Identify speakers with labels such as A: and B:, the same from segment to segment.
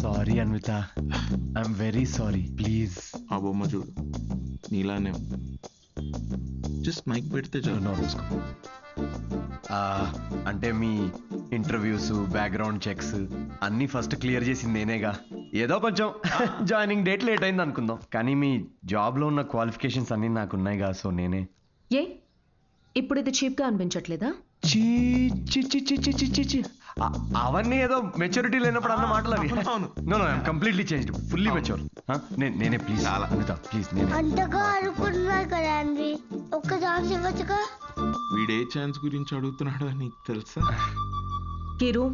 A: Sorry Anvitha, I'm very sorry. Please.
B: ఆ బొమ్మ చూడు, నీలానే జస్ట్ మైక్ పెడితే చాలు.
A: చూసుకో. అంటే మీ ఇంటర్వ్యూస్, బ్యాక్గ్రౌండ్ చెక్స్ అన్నీ ఫస్ట్ క్లియర్ చేసింది నేనేగా. ఏదో కొంచెం జాయినింగ్ డేట్ లేట్ అయింది అనుకుందాం, కానీ మీ జాబ్లో ఉన్న క్వాలిఫికేషన్స్ అన్నీ నాకు ఉన్నాయిగా, సో నేనే.
C: ఏ ఇప్పుడు ఇది చీప్గా అనిపించట్లేదా?
A: చీ చి చి చి చి చి చి చి. అవన్నీ ఏదో మెచ్యూరిటీ లేనప్పుడు అన్న మాటలు అవి. No no, I'm completely changed, fully mature. నేనే ప్లీజ్ అనిత, ప్లీజ్ నేనే.
D: అంతగా అనుకుంటున్నారు కదా అండి, ఒక్క ఛాన్స్ ఇవ్వచ్చుగా.
B: వీడే ఛాన్స్ గురించి అడుగుతున్నాడు అని నీకు తెలుసా?
C: కిరు,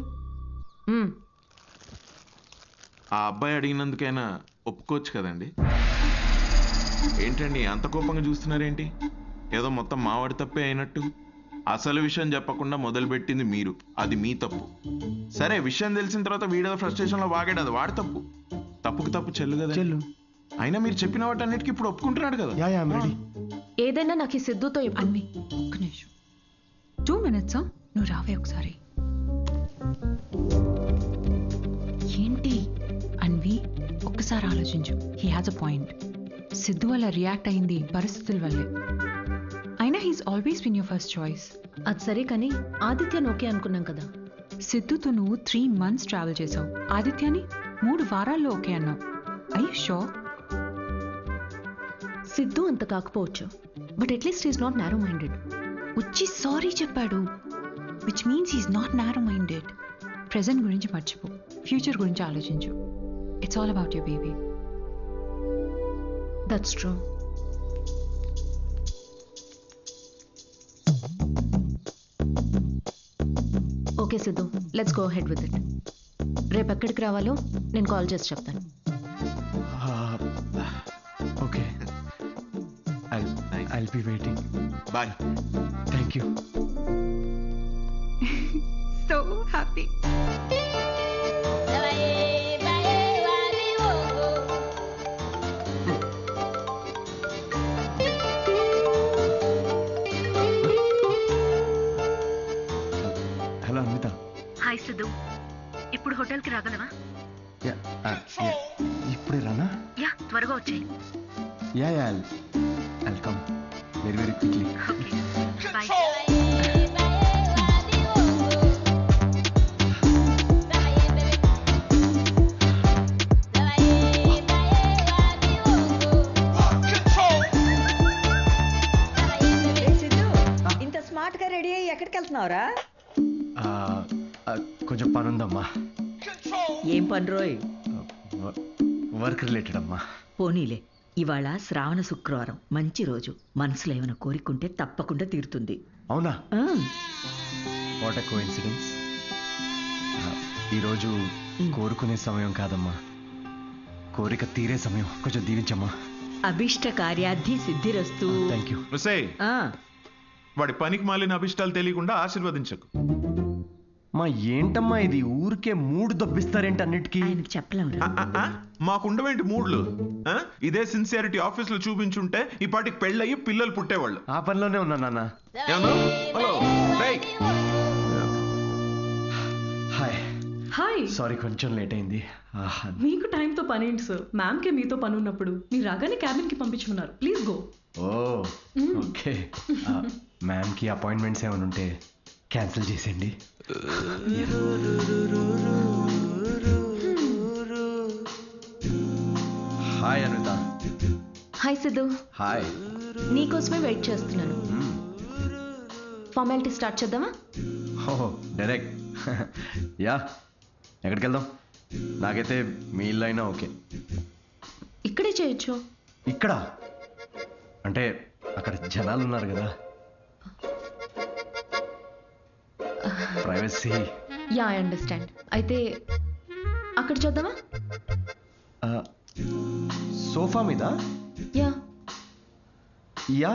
B: ఆ అబ్బాయి అడిగినందుకైనా ఒప్పుకోవచ్చు కదండి. ఏంటండి అంత కోపంగా చూస్తున్నారేంటి? ఏదో మొత్తం మావాడి తప్పే అయినట్టు. అసలు విషయం చెప్పకుండా మొదలుపెట్టింది మీరు, అది మీ తప్పు. సరే, విషయం తెలిసిన తర్వాత వీడియో ఫ్రస్ట్రేషన్లో వాగాడు, అది వాడి తప్పు. తప్పుకు తప్పు చెల్లు కదా చెల్లు. అయినా మీరు చెప్పిన వాటి అన్నిటికీ ఇప్పుడు ఒప్పుకుంటున్నాడు కదా.
C: ఏదైనా నాకు ఈ సిద్ధుతో
E: అన్వి ఒక్క నిమిషం, 2 minutes. నువ్వు రావే ఒకసారి. ఏంటి అన్వి, ఒక్కసారి ఆలోచించు. He has a point. Siddhu వల్ల రియాక్ట్ అయింది పరిస్థితుల వల్లే. అయినా he's always been your first choice.
C: అది సరే, కానీ ఆదిత్యను ఓకే అనుకున్నాం కదా.
E: సిద్ధుతో నువ్వు 3 months ట్రావెల్ చేసావు, ఆదిత్యని 3 వారాల్లో ఓకే అన్నావు. I you sure?
C: సిద్ధు అంత కాకపోవచ్చు, but at least is not narrow minded.
E: వచ్చి సారీ చెప్పాడు, which means he's not narrow minded. Present గురించి మర్చిపో, ఫ్యూచర్ గురించి ఆలోచించు. It's all about your baby.
C: That's true. Okay Siddhu, let's go head with it. రేపు ఎక్కడికి రావాలో నేను కాల్ చేసి చెప్తాను.
A: Okay, I'll be waiting.
B: Bye.
A: Thank you.
E: So happy.
A: Hello Anvitha.
C: Hi Siddhu, ఇప్పుడు హోటల్కి రాగలవా?
A: ఇప్పుడే రానా?
C: యా, త్వరగా వచ్చేయి.
A: Yeah I'll come very very quickly.
C: Okay, bye.
F: ఇంత స్మార్ట్ గా రెడీ అయ్యి ఎక్కడికి వెళ్తున్నావురా?
A: కొంచెం పని ఉందమ్మా.
F: ఏం పని రోయ్?
A: వర్క్ రిలేటెడ్ అమ్మా.
F: పోనీలే, ఇవాళ శ్రావణ శుక్రవారం, మంచి రోజు. మనసులో ఏమైనా కోరికుంటే తప్పకుండా తీరుతుంది.
A: అవునా? What a coincidence. ఈరోజు కోరుకునే సమయం కాదమ్మా, కోరిక తీరే సమయం. కొంచెం దీవించమ్మా.
F: అభిష్ట కార్యార్థి సిద్ధిరస్తు.
A: Thank you.
B: వాడి పనికి మాలిన అభిష్టాలు తెలియకుండా ఆశీర్వదించకు.
A: మా ఏంటమ్మా ఇది, ఊరికే మూడు దొబ్బిస్తారేంటి అన్నిటికీ?
F: ఆయనకు చెప్పలేము.
B: మాకుండవేంటి మూడ్లు? ఇదే సిన్సియారిటీ ఆఫీస్ లో చూపించుంటే ఈ పాటికి పెళ్ళయ్యి పిల్లలు పుట్టేవాళ్ళు.
A: ఆ పనిలోనే ఉన్నా నాన్న.
B: Hello,
A: hi.
G: హాయ్.
A: సారీ, కొంచెం లేట్ అయింది.
G: మీకు టైంతో పని ఏంటి సార్? మ్యామ్కే మీతో పని ఉన్నప్పుడు మీరు రాగానే క్యాబిన్కి పంపించమన్నారు. Please go.
A: Oh okay. మ్యామ్కి అపాయింట్మెంట్స్ ఏమైనా ఉంటే క్యాన్సిల్ చేసేయండి. Hi Anitha.
C: Hi Siddhu.
A: Hi.
C: నీకోసమే వెయిట్ చేస్తున్నాను. ఫార్మాలిటీ స్టార్ట్ చేద్దామా?
A: ఓహో, డైరెక్ట్. యా, ఎక్కడికి వెళ్దాం? నాకైతే మీ ఇల్లు అయినా ఓకే.
C: ఇక్కడే చేయొచ్చు.
A: ఇక్కడ అంటే అక్కడ జనాలు ఉన్నారు కదా, ప్రైవసీ.
C: Yeah, I understand. అయితే అక్కడ చూద్దామా?
A: సోఫా మీద?
C: Yeah.
A: Yeah,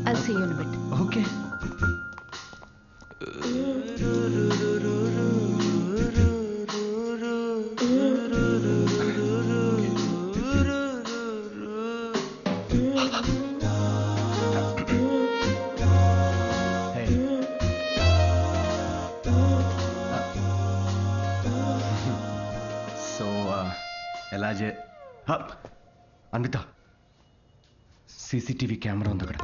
C: I'll see you in a bit.
A: Okay. ఎలా అన్విత, సీసీటీవీ కెమెరా ఉంది అక్కడ.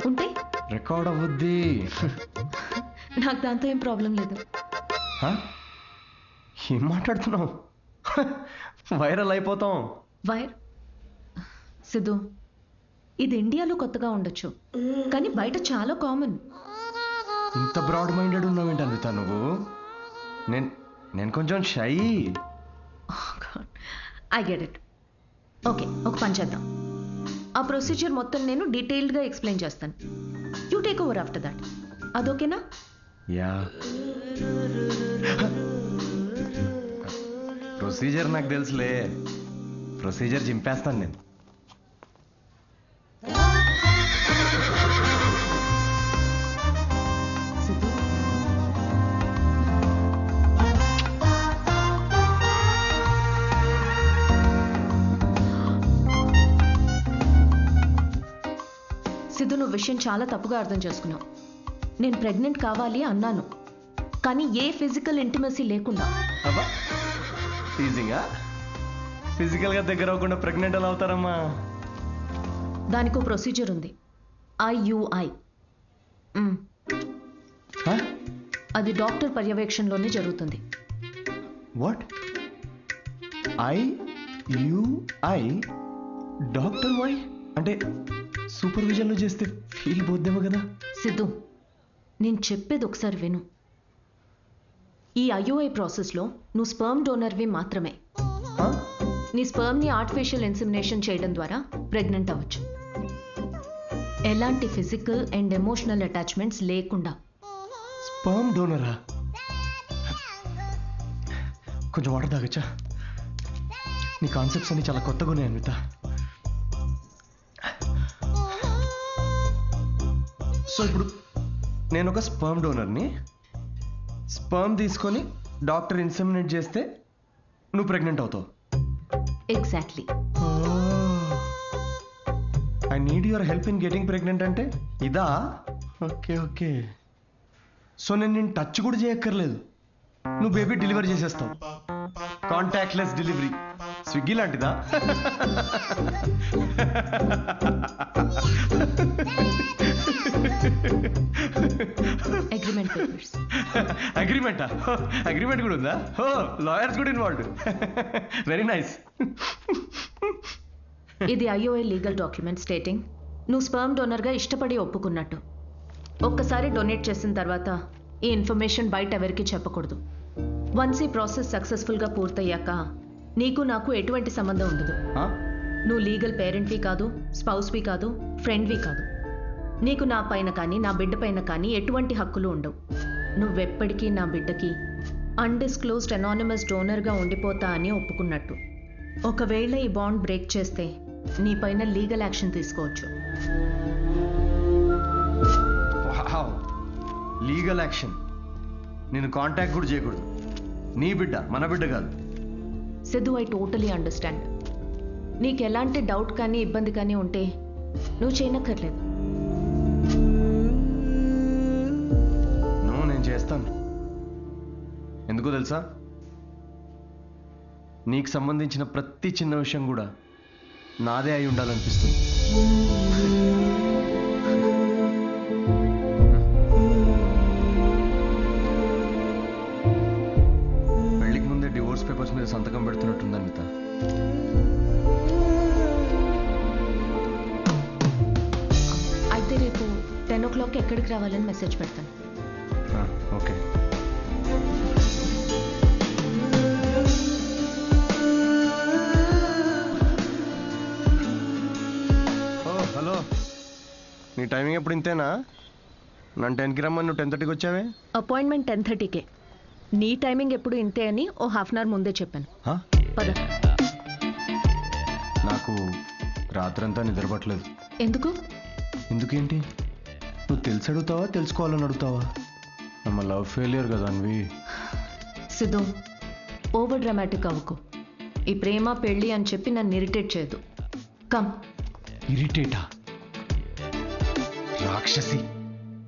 C: ఉంటే
A: రికార్డ్ అవ్వద్ది.
C: నాకు దాంతో ఏం ప్రాబ్లం లేదు.
A: హ? ఏం మాట్లాడుతున్నావు? వైరల్ అయిపోతాం.
C: వైర్ సిద్ధు, ఇది ఇండియాలో కొత్తగా ఉండొచ్చు, కానీ బయట చాలా కామన్.
A: ఇంత బ్రాడ్ మైండెడ్ ఉన్నావేంటి అన్విత నువ్వు? నేను కొంచెం shy.
C: I get it. Okay, ఒక పని చేద్దాం. ఆ ప్రొసీజర్ మొత్తం నేను డీటెయిల్డ్గా ఎక్స్ప్లెయిన్ చేస్తాను. You take over after that. అదోకేనా?
A: యా. ప్రొసీజర్ నాకు తెలుసులే. ప్రొసీజర్ చింపేస్తాను నేను.
C: సిద్ధు, సిద్ధు, నువ్వు విషయం చాలా తప్పుగా అర్థం చేసుకున్నావు. నేను ప్రెగ్నెంట్ కావాలి అన్నాను, కానీ ఏ ఫిజికల్ ఇంటిమసీ లేకుండా.
A: అబ్బా, టీజింగా? ఫిజికల్గా దగ్గర అవ్వకుండా ప్రెగ్నెంట్ ఎలా అవుతారమ్మా?
C: దానికో ప్రొసీజర్ ఉంది, IUI. అది డాక్టర్ పర్యవేక్షణలోనే జరుగుతుంది.
A: వాట్? IUI? డాక్టర్ వై అంటే సూపర్విజన్లో చేస్తే ఫీల్ పోద్దేమో కదా?
C: సిద్ధు, నేను చెప్పేది ఒకసారి విను. ఈ IUI ప్రాసెస్లో నువ్వు స్పర్మ్ డోనర్వి మాత్రమే. నీ స్పర్మ్ని ఆర్టిఫిషియల్ ఇన్సెమినేషన్ చేయడం ద్వారా ప్రెగ్నెంట్ అవ్వచ్చు, ఎలాంటి ఫిజికల్ అండ్ ఎమోషనల్ అటాచ్మెంట్స్ లేకుండా.
A: స్పర్మ్ డోనరా? కొంచెం వాటర్ తాగచ్చా? నీ కాన్సెప్ట్స్ అన్ని చాలా కొత్తగా ఉన్నాయి అన్విత. సో ఇప్పుడు నేను ఒక స్పర్మ్ డోనర్ని. స్పర్మ్ తీసుకొని డాక్టర్ ఇన్సెమినేట్ చేస్తే నువ్వు ప్రెగ్నెంట్ అవుతావు.
C: Exactly.
A: I need your help in getting pregnant అంటే ఇదా? Okay okay. సో నేను టచ్ కూడా చేయక్కర్లేదు, నువ్వు బేబీ డెలివరీ చేసేస్తావు. Contactless delivery. స్విగ్గీ లాంటిదా?
C: Agreement papers.
A: అగ్రిమెంటా? అగ్రిమెంట్ కూడా ఉందా? ఓ, లాయర్స్ కూడా ఇన్వాల్వ్డ్. Very nice.
C: ఇది IUI లీగల్ డాక్యుమెంట్ స్టేటింగ్ నువ్వు స్పర్మ్ డోనర్గా ఇష్టపడి ఒప్పుకున్నట్టు. ఒక్కసారి డొనేట్ చేసిన తర్వాత ఈ ఇన్ఫర్మేషన్ బయట ఎవరికి చెప్పకూడదు. వన్స్ ఈ ప్రాసెస్ సక్సెస్ఫుల్గా పూర్తయ్యాక నీకు నాకు ఎటువంటి సంబంధం ఉండదు. నువ్వు లీగల్ పేరెంట్వి కాదు, స్పౌస్వి కాదు, ఫ్రెండ్వి కాదు. నీకు నా పైన కానీ నా బిడ్డ పైన కానీ ఎటువంటి హక్కులు ఉండవు. నువ్వెప్పటికీ నా బిడ్డకి అన్డిస్క్లోజ్డ్ అనానిమస్ డోనర్గా ఉండిపోతా అని ఒప్పుకున్నట్టు. ఒకవేళ ఈ బాండ్ బ్రేక్ చేస్తే నీ పైన లీగల్ యాక్షన్ తీసుకోవచ్చు.
A: Legal action? నేను కాంటాక్ట్ కూడా చేయకూడదు? నీ బిడ్డ మన బిడ్డ కాదు.
C: Siddhu, I totally understand. నీకు ఎలాంటి డౌట్ కానీ ఇబ్బంది కానీ ఉంటే నువ్వు చేయనక్కర్లేదు.
A: నేను చేస్తాను. ఎందుకో తెలుసా? నీకు సంబంధించిన ప్రతి చిన్న విషయం కూడా నాదే అయి ఉండాలనిపిస్తుంది. పెళ్లికి ముందే డివోర్స్ పేపర్స్ మీద సంతకం పెడుతున్నట్టుంది అనిత.
C: అయితే రేపు 10 o'clock ఎక్కడికి రావాలని మెసేజ్ పెడతాను.
A: ఓకే. హలో, నీ టైమింగ్ ఎప్పుడు ఇంతేనా? నన్ను 10కి రమ్మని నువ్వు 10:30కి వచ్చావే.
C: అపాయింట్మెంట్ 10:30కే. నీ టైమింగ్ ఎప్పుడు ఇంతే అని ఓ హాఫ్ అన్ అవర్ ముందే చెప్పాను. పద.
A: నాకు రాత్రంతా నిద్రపట్టలేదు.
C: ఎందుకు?
A: ఎందుకేంటి? నువ్వు తెలిసి అడుగుతావా, తెలుసుకోవాలని అడుగుతావా? నమ్మ లవ్ ఫెయిలియర్ కదా అన్వి.
C: సిద్ధు, ఓవర్ డ్రామాటిక్ అవ్వకు. ఈ ప్రేమ పెళ్ళి అని చెప్పి నన్ను ఇరిటేట్ చేయదు. కమ్.
A: ఇరిటేటా? రాక్షసి.